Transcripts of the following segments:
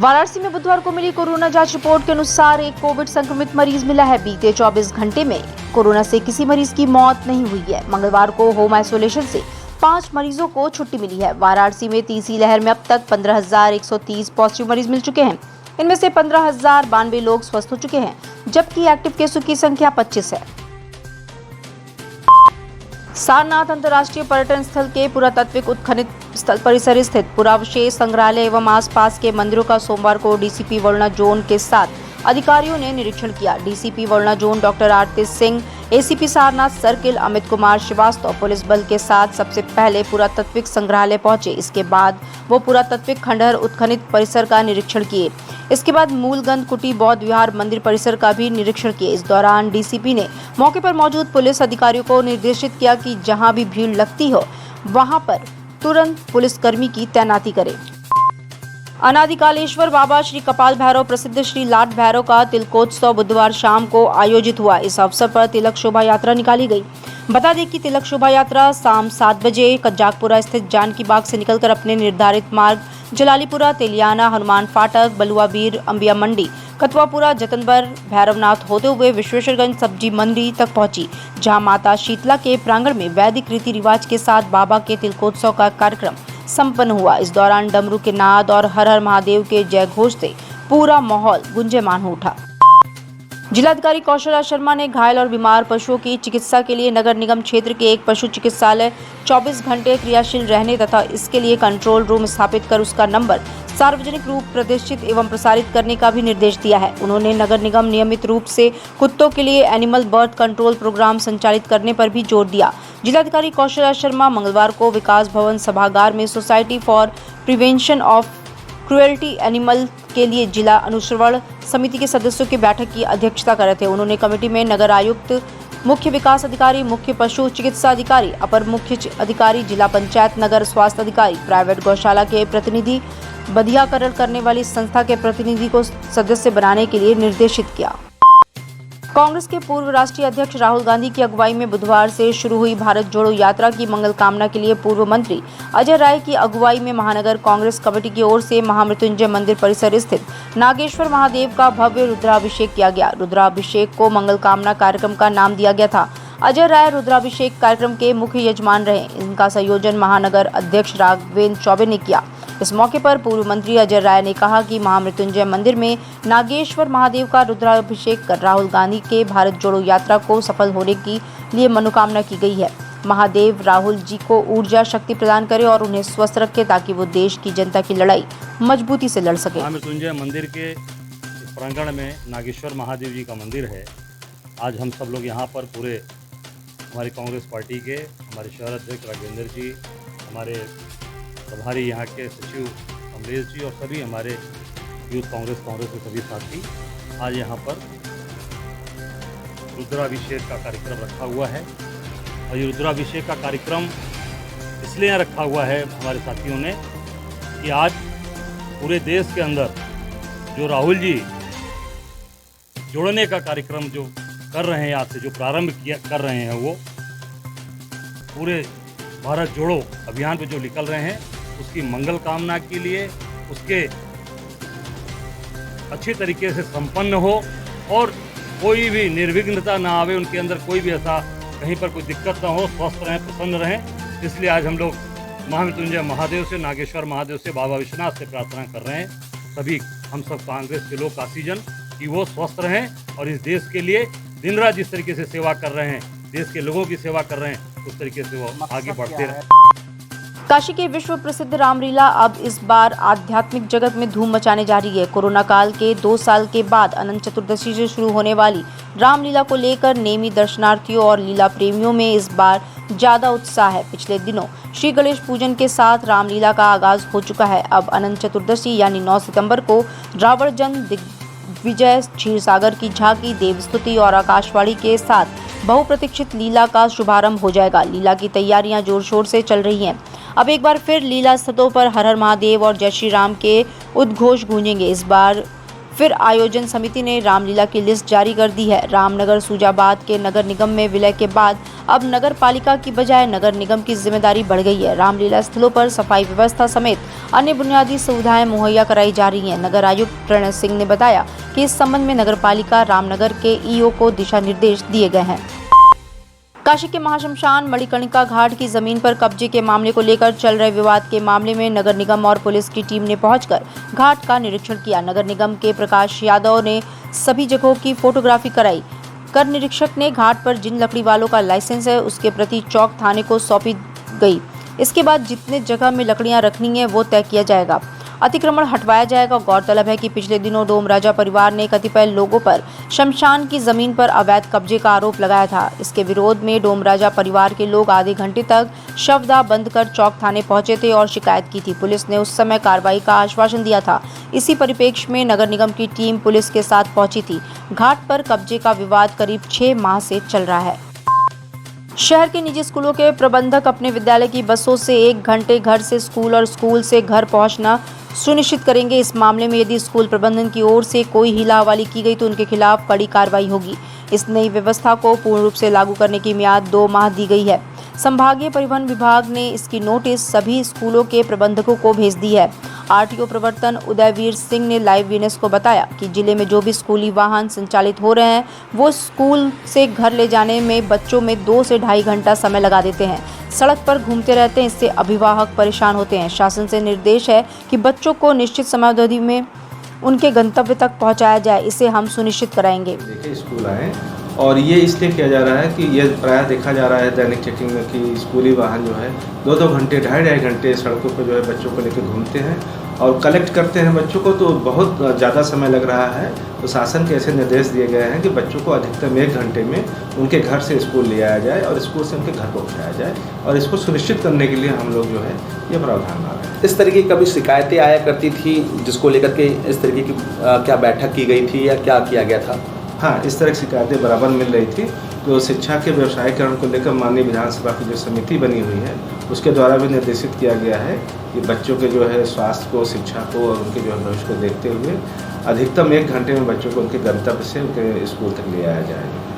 वाराणसी में बुधवार को मिली कोरोना जांच रिपोर्ट के अनुसार एक कोविड संक्रमित मरीज मिला है। बीते 24 घंटे में कोरोना से किसी मरीज की मौत नहीं हुई है। मंगलवार को होम आइसोलेशन से 5 मरीजों को छुट्टी मिली है। वाराणसी में तीसरी लहर में अब तक 15,130 पॉजिटिव मरीज मिल चुके हैं। इनमें से 15,092 लोग स्वस्थ हो चुके हैं, जबकि एक्टिव केसों की संख्या 25 है। सारनाथ अंतर्राष्ट्रीय पर्यटन स्थल के पुरातात्विक उत्खनन स्थल परिसर स्थित पुरावशेष संग्रहालय एवं आसपास के मंदिरों का सोमवार को डीसीपी वरुणा जोन के साथ अधिकारियों ने निरीक्षण किया। DCP Varuna zone doctor Aarti Singh, ACP Sarnath circle Amit Kumar Srivastava police बल के साथ सबसे पहले पुरातात्विक संग्रहालय पहुंचे। इसके बाद वो पुरातात्विक खंडहर उत्खनित परिसर का निरीक्षण किए। इसके बाद मूलगंध कुटी बौद्ध विहार मंदिर परिसर का भी निरीक्षण किए। इस दौरान डीसीपी ने मौके पर मौजूद पुलिस अधिकारियों को निर्देशित किया कि जहां भी भीड़ लगती हो वहां पर तुरंत पुलिसकर्मी की तैनाती करें। अनादिकालेश्वर बाबा श्री कपाल भैरव प्रसिद्ध श्री लाट भैरव का तिलकोत्सव बुधवार शाम को आयोजित हुआ। इस अवसर पर तिलक शोभा यात्रा निकाली गई। बता दें कि तिलक शोभा यात्रा शाम 7 बजे कज्जाकपुरा स्थित जानकी बाग से निकलकर अपने निर्धारित मार्ग जलालीपुरा, तेलियाना, हनुमान फाटक, बलुआबीर, अंबिया मंडी, कतवापुरा, जतनबर, भैरवनाथ होते हुए विश्वेश्वरगंज सब्जी मंडी तक पहुंची, जहां माता शीतला के प्रांगण में वैदिक रीति रिवाज के साथ बाबा के तिलकोत्सव का कार्यक्रम संपन्न हुआ। इस दौरान डमरू के नाद और हर हर महादेव के जय घोष से पूरा माहौल गुंजयमान हो उठा। जिलाधिकारी कौशल शर्मा ने घायल और बीमार पशुओं की चिकित्सा के लिए नगर निगम क्षेत्र के एक पशु चिकित्सालय 24 घंटे क्रियाशील रहने तथा इसके लिए कंट्रोल रूम स्थापित कर उसका नंबर सार्वजनिक रूप प्रदर्शित एवं प्रसारित करने का भी निर्देश दिया है। उन्होंने नगर निगम नियमित रूप से कुत्तों के लिए एनिमल बर्थ कंट्रोल प्रोग्राम संचालित करने पर भी जोर दिया। जिलाधिकारी कौशल शर्मा मंगलवार को विकास भवन सभागार में society for prevention of cruelty animal के लिए जिला अनुश्रवण समिति के सदस्यों की बैठक की अध्यक्षता कर रहे थे। उन्होंने कमेटी में नगर आयुक्त, मुख्य विकास अधिकारी, मुख्य पशु चिकित्सा अधिकारी, अपर मुख्य अधिकारी, जिला पंचायत, नगर स्वास्थ्य अधिकारी, प्राइवेट गौशाला के प्रतिनिधि, बधियाकरण करने वाली संस्था के प्रतिनिधि को सदस्य बनाने के लिए निर्देशित किया। कांग्रेस के पूर्व राष्ट्रीय अध्यक्ष राहुल गांधी की अगुवाई में बुधवार से शुरू हुई भारत जोड़ो यात्रा की मंगल कामना के लिए पूर्व मंत्री अजय राय की अगुवाई में महानगर कांग्रेस कमेटी की ओर से महामृत्युंजय मंदिर परिसर स्थित नागेश्वर महादेव का भव्य रुद्राभिषेक किया गया। रुद्राभिषेक को मंगल कामना कार्यक्रम का नाम दिया गया था। अजय राय रुद्राभिषेक कार्यक्रम के मुख्य यजमान रहे। इनका संयोजन महानगर अध्यक्ष राघवेंद्र चौबे ने किया। इस मौके पर पूर्व मंत्री अजय राय ने कहा कि महामृत्युंजय मंदिर में नागेश्वर महादेव का रुद्राभिषेक कर राहुल गांधी के भारत जोड़ो यात्रा को सफल होने के लिए मनोकामना की गई है। महादेव राहुल जी को ऊर्जा शक्ति प्रदान करे और उन्हें स्वस्थ रखे ताकि वो देश की जनता की लड़ाई मजबूती से लड़ सके। महामृत्युंजय मंदिर के प्रांगण में नागेश्वर महादेव जी का मंदिर है। आज हम सब लोग यहाँ पर पूरे हमारी कांग्रेस पार्टी के हमारे शहर अध्यक्ष राघवेंद्र जी, हमारे प्रभारी यहाँ के सचिव कमलेश जी और सभी हमारे यूथ कांग्रेस के सभी साथी आज यहाँ पर रुद्राभिषेक का कार्यक्रम रखा हुआ है। और ये रुद्राभिषेक का कार्यक्रम इसलिए रखा हुआ है हमारे साथियों ने कि आज पूरे देश के अंदर जो राहुल जी जोड़ने का कार्यक्रम जो कर रहे हैं, आज से जो प्रारंभ कर रहे हैं, वो पूरे भारत जोड़ो अभियान पे जो निकल रहे हैं, उसकी मंगल कामना के लिए उसके अच्छे तरीके से संपन्न हो और कोई भी निर्विघ्नता ना आवे, उनके अंदर कोई भी ऐसा कहीं पर कोई दिक्कत ना हो, स्वस्थ रहें, प्रसन्न रहें। इसलिए आज हम लोग महामृत्युंजय महादेव से, नागेश्वर महादेव से, बाबा विश्वनाथ से प्रार्थना कर रहे हैं। सभी हम सब कांग्रेस के लोग, काशीजन, कि वो स्वस्थ रहें और इस देश के लिए दिन रात जिस तरीके से सेवा कर रहे हैं, देश के लोगों की सेवा कर रहे हैं, उस तरीके से वो आगे बढ़ते रहें। काशी के विश्व प्रसिद्ध रामलीला अब इस बार आध्यात्मिक जगत में धूम मचाने जा रही है। कोरोना काल के 2 साल के बाद अनंत चतुर्दशी से शुरू होने वाली रामलीला को लेकर नेमी दर्शनार्थियों और लीला प्रेमियों में इस बार ज्यादा उत्साह है। पिछले दिनों श्री गणेश पूजन के साथ रामलीला का आगाज हो चुका है। अब अनंत चतुर्दशी यानी 9 सितंबर को रावण जन्म, दिग्विजय, क्षीरसागर की झांकी, देवस्तुति और आकाशवाणी के साथ बहुप्रतीक्षित लीला का शुभारंभ हो जाएगा। लीला की तैयारियां जोर शोर से चल रही हैं। अब एक बार फिर लीला स्थलों पर हर हर महादेव और जय श्री राम के उद्घोष गूंजेंगे। इस बार फिर आयोजन समिति ने रामलीला की लिस्ट जारी कर दी है। रामनगर सूजाबाद के नगर निगम में विलय के बाद अब नगर पालिका की बजाय नगर निगम की जिम्मेदारी बढ़ गई है। रामलीला स्थलों पर सफाई व्यवस्था समेत अन्य बुनियादी सुविधाएं मुहैया कराई जा रही हैं। नगर आयुक्त प्रणय सिंह ने बताया कि इस संबंध में नगर पालिका रामनगर के ईओ को दिशा निर्देश दिए गए हैं। काशी के महाशमशान मणिकर्णिका घाट की जमीन पर कब्जे के मामले को लेकर चल रहे विवाद के मामले में नगर निगम और पुलिस की टीम ने पहुंचकर घाट का निरीक्षण किया। नगर निगम के प्रकाश यादव ने सभी जगहों की फोटोग्राफी कराई। कर निरीक्षक ने घाट पर जिन लकड़ी वालों का लाइसेंस है उसके प्रति चौक थाने को सौंपी गई। इसके बाद जितने जगह में लकड़ियां रखनी है वो तय किया जाएगा, अतिक्रमण हटवाया जाएगा। गौरतलब है कि पिछले दिनों डोम राजा परिवार ने कतिपय लोगों पर शमशान की जमीन पर अवैध कब्जे का आरोप लगाया था। इसके विरोध में डोम राजा परिवार के लोग आधे घंटे तक शवदाह बंद कर चौक थाने पहुंचे थे और शिकायत की थी। पुलिस ने उस समय कार्रवाई का आश्वासन दिया था। इसी परिप्रेक्ष्य में नगर निगम की टीम पुलिस के साथ पहुंची थी। घाट पर कब्जे का विवाद करीब 6 माह से चल रहा है। शहर के निजी स्कूलों के प्रबंधक अपने विद्यालय की बसों से 1 घंटे घर से स्कूल और स्कूल से घर पहुंचना सुनिश्चित करेंगे। इस मामले में यदि स्कूल प्रबंधन की ओर से कोई हीला-हवाली की गई तो उनके खिलाफ कड़ी कार्रवाई होगी। इस नई व्यवस्था को पूर्ण रूप से लागू करने की मियाद 2 माह दी गई है। संभागीय परिवहन विभाग ने इसकी नोटिस सभी स्कूलों के प्रबंधकों को भेज दी है। आरटीओ प्रवर्तन उदयवीर सिंह ने लाइव वीनेस को बताया कि जिले में जो भी स्कूली वाहन संचालित हो रहे हैं वो स्कूल से घर ले जाने में बच्चों में 2 से ढाई घंटा समय लगा देते हैं। सड़क पर घूमते रहते हैं, इससे अभिभावक परेशान होते हैं। शासन से निर्देश है कि बच्चों को निश्चित समयावधि में उनके गंतव्य तक पहुंचाया जाए, इसे हम सुनिश्चित कराएंगे। देखिए स्कूल आए और ये इसलिए किया जा रहा है कि ये प्रायः देखा जा रहा है दैनिक चेकिंग में कि स्कूली वाहन जो है 2-2 घंटे, ढाई घंटे सड़कों पर जो है बच्चों को लेकर घूमते हैं और कलेक्ट करते हैं बच्चों को, तो बहुत ज़्यादा समय लग रहा है। तो शासन के ऐसे निर्देश दिए गए हैं कि बच्चों को अधिकतम 1 घंटे में उनके घर से स्कूल ले आया जाए और स्कूल से उनके घर पहुँचाया जाए, और इसको सुनिश्चित करने के लिए हम लोग जो है ये प्रावधान ला रहे हैं। इस तरीके की कभी शिकायतें आया करती थी जिसको लेकर के इस तरीके की क्या बैठक की गई थी या क्या किया गया था? हाँ, इस तरह की शिकायतें बराबर मिल रही थी। तो शिक्षा के व्यवसायीकरण को लेकर माननीय विधानसभा की जो समिति बनी हुई है उसके द्वारा भी निर्देशित किया गया है कि बच्चों के जो है स्वास्थ्य को, शिक्षा को और उनके जो है भविष्य को देखते हुए अधिकतम 1 घंटे में बच्चों को उनके गंतव्य से उनके स्कूल तक ले आया जाएगा।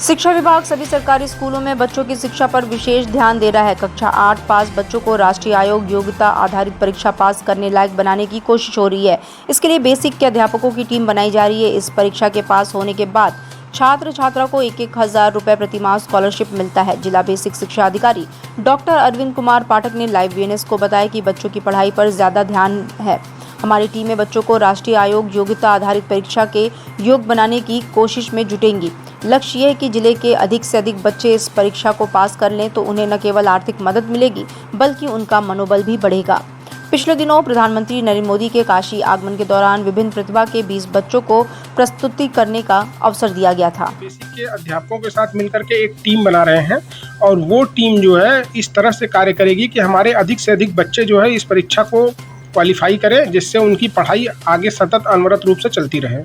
शिक्षा विभाग सभी सरकारी स्कूलों में बच्चों की शिक्षा पर विशेष ध्यान दे रहा है। कक्षा 8 पास बच्चों को राष्ट्रीय आयोग योग्यता आधारित परीक्षा पास करने लायक बनाने की कोशिश हो रही है। इसके लिए बेसिक के अध्यापकों की टीम बनाई जा रही है। इस परीक्षा के पास होने के बाद छात्र छात्रा को 1-1 हज़ार रुपये प्रतिमाह स्कॉलरशिप मिलता है। जिला बेसिक शिक्षा अधिकारी डॉक्टर अरविंद कुमार पाठक ने लाइव वीएनएस को बताया कि बच्चों की पढ़ाई पर ज़्यादा ध्यान है। हमारी टीमें बच्चों को राष्ट्रीय आयोग योग्यता आधारित परीक्षा के योग्य बनाने की कोशिश में जुटेंगी। लक्ष्य ये है कि जिले के अधिक से अधिक बच्चे इस परीक्षा को पास कर लें तो उन्हें न केवल आर्थिक मदद मिलेगी बल्कि उनका मनोबल भी बढ़ेगा। पिछले दिनों प्रधानमंत्री नरेंद्र मोदी के काशी आगमन के दौरान विभिन्न प्रतिभा के 20 बच्चों को प्रस्तुति करने का अवसर दिया गया था। बेसिक के अध्यापकों के साथ मिलकर के एक टीम बना रहे हैं और वो टीम जो है इस तरह से कार्य करेगी कि हमारे अधिक से अधिक बच्चे जो है इस परीक्षा को क्वालिफाई करें, जिससे उनकी पढ़ाई आगे सतत अनवरत रूप से चलती रहे।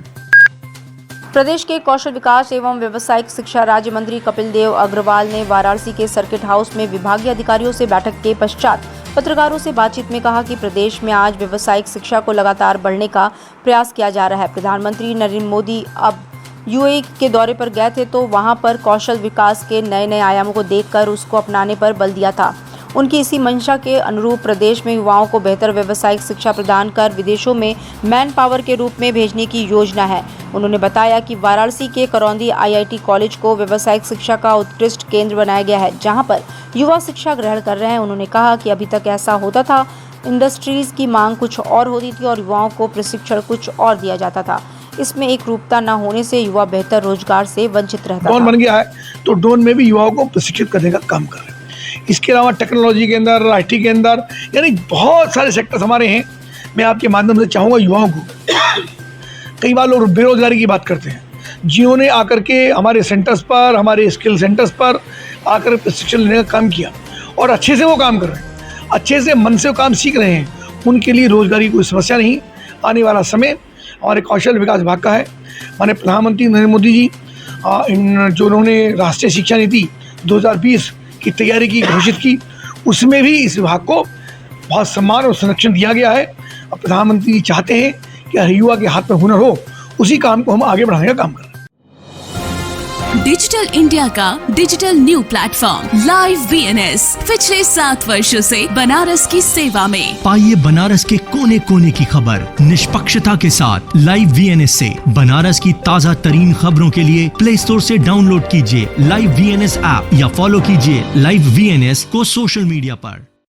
प्रदेश के कौशल विकास एवं व्यावसायिक शिक्षा राज्य मंत्री कपिल देव अग्रवाल ने वाराणसी के सर्किट हाउस में विभागीय अधिकारियों से बैठक के पश्चात पत्रकारों से बातचीत में कहा कि प्रदेश में आज व्यावसायिक शिक्षा को लगातार बढ़ने का प्रयास किया जा रहा है। प्रधानमंत्री नरेंद्र मोदी अब यूएई के दौरे पर गए थे तो वहां पर कौशल विकास के नए नए आयामों को देखकर उसको अपनाने पर बल दिया था। उनकी इसी मंशा के अनुरूप प्रदेश में युवाओं को बेहतर व्यावसायिक शिक्षा प्रदान कर विदेशों में मैन पावर के रूप में भेजने की योजना है। उन्होंने बताया कि वाराणसी के करौंदी आईआईटी कॉलेज को व्यावसायिक शिक्षा का उत्कृष्ट केंद्र बनाया गया है, जहां पर युवा शिक्षा ग्रहण कर रहे हैं। उन्होंने कहा कि अभी तक ऐसा होता था, इंडस्ट्रीज की मांग कुछ और होती थी और युवाओं को प्रशिक्षण कुछ और दिया जाता था। इसमें एक रूपता न होने से युवा बेहतर रोजगार से वंचित रहता ड्रोन बन गया है, तो ड्रोन में भी युवाओं को प्रशिक्षित करने का काम कर रहे हैं। इसके अलावा टेक्नोलॉजी के अंदर, आईटी के अंदर, यानी बहुत सारे सेक्टर्स हमारे हैं। मैं आपके माध्यम से चाहूँगा युवाओं को, कई बार लोग बेरोजगारी की बात करते हैं, जिन्होंने आकर के हमारे सेंटर्स पर, हमारे स्किल सेंटर्स पर आकर प्रशिक्षण लेने का काम किया और अच्छे से वो काम कर रहे हैं, अच्छे से मन से वो काम सीख रहे हैं, उनके लिए रोजगारी कोई समस्या नहीं। आने वाला समय हमारे कौशल विकास विभाग का है। माननीय प्रधानमंत्री नरेंद्र मोदी जी जो उन्होंने राष्ट्रीय शिक्षा नीति 2020 की तैयारी की घोषित की, उसमें भी इस विभाग को बहुत सम्मान और संरक्षण दिया गया है। और प्रधानमंत्री जी चाहते हैं कि हर युवा के हाथ में हुनर हो, उसी काम को हम आगे बढ़ाने का काम कर रहे हैं। डिजिटल इंडिया का digital new platform live VNS पिछले 7 वर्षों से बनारस की सेवा में। पाइए बनारस के कोने कोने की खबर निष्पक्षता के साथ लाइव VNS से। बनारस की ताज़ा तरीन खबरों के लिए प्ले स्टोर से डाउनलोड कीजिए लाइव VNS ऐप या फॉलो कीजिए लाइव VNS को सोशल मीडिया पर।